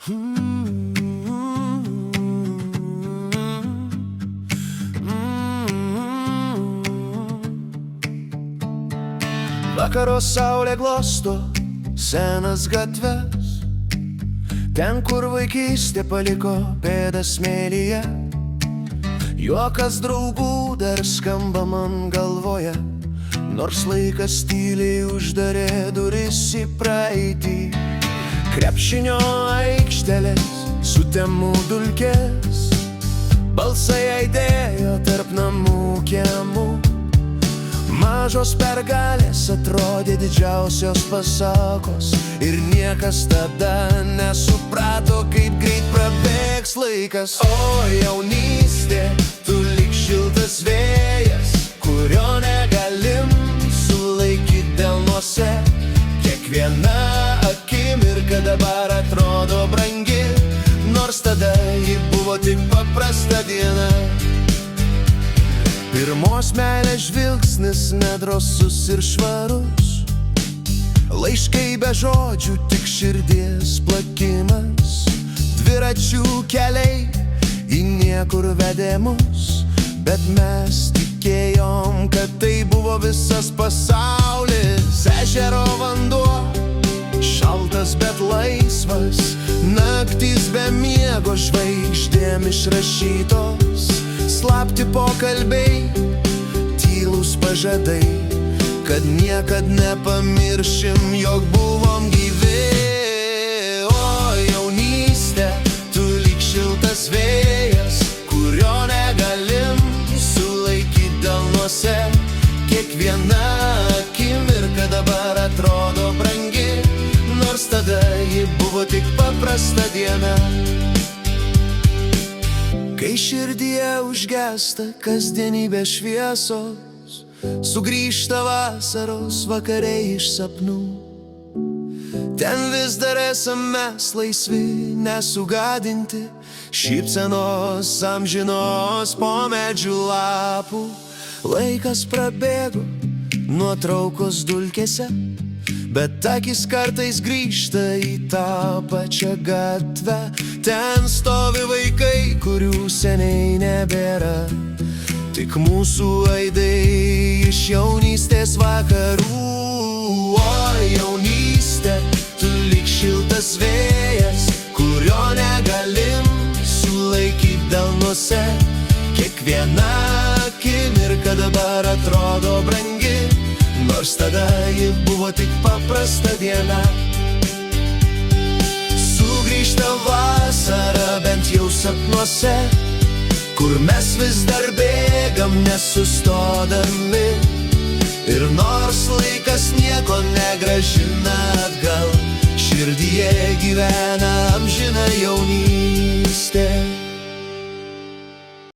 Vakaro saulė glosto senas gatves, ten, kur vaikystė paliko pėdas smėlyje. Juokas draugų dar skamba man galvoje, nors laikas tyliai uždarė duris į praeitį. Krepšinio aikštelės, sutemų dulkės, balsai aidėjo tarp namų kiemų. Mažos pergalės atrodė didžiausios pasakos, ir niekas tada nesuprato, kaip greit prabėgs laikas. O jaunystė, tu lyg šiltas vėjas, kurio negalim sulaikyti delnuose. Kiekviena akimirka dabar atrodo brangi, nors tada ji buvo tik paprasta diena. Pirmos meilės žvilgsnis nedrosus ir švarus, laiškai be žodžių, tik širdies plakimas. Dviračių keliai į niekur vedė mus, bet mes tikėjom, kad tai buvo visas pasaulis. Ežero vanduo, šaltas bet laisvas, naktys be miego žvaigždėm išrašytos. Slapti pokalbiai, tylūs pažadai, kad niekad nepamiršim, jog buvom gyvi. O jaunystė, tu lyg šiltas vėjas, kurio negalim sulaikyti delnuose. Kiekviena akimirka dabar atrodo brangi, nors tada ji buvo tik paprasta diena. Kai širdyje užgesta kasdienybės šviesos, sugrįžta vasaros vakariai iš sapnų. Ten vis dar esam mes laisvi, nesugadinti šypsenos amžinos po medžių lapų. Laikas prabėgo nuotraukos dulkėse, bet akis kartais grįžta į tą pačią gatvę. Ten stovi vaikai, kurių seniai nebėra, tik mūsų aidai iš jaunystės vakarų. O jaunystė, tu lyg šiltas vėjas, kurio negalim sulaikyti delnuose. Kiekviena akimirka dabar atrodo brangi, nors tada ji buvo tik paprasta diena. Sugrįžta vasara, bent jau sapnuose, kur mes vis dar bėgam nesustodami. Ir nors laikas nieko negrąžina atgal, širdyje gyvena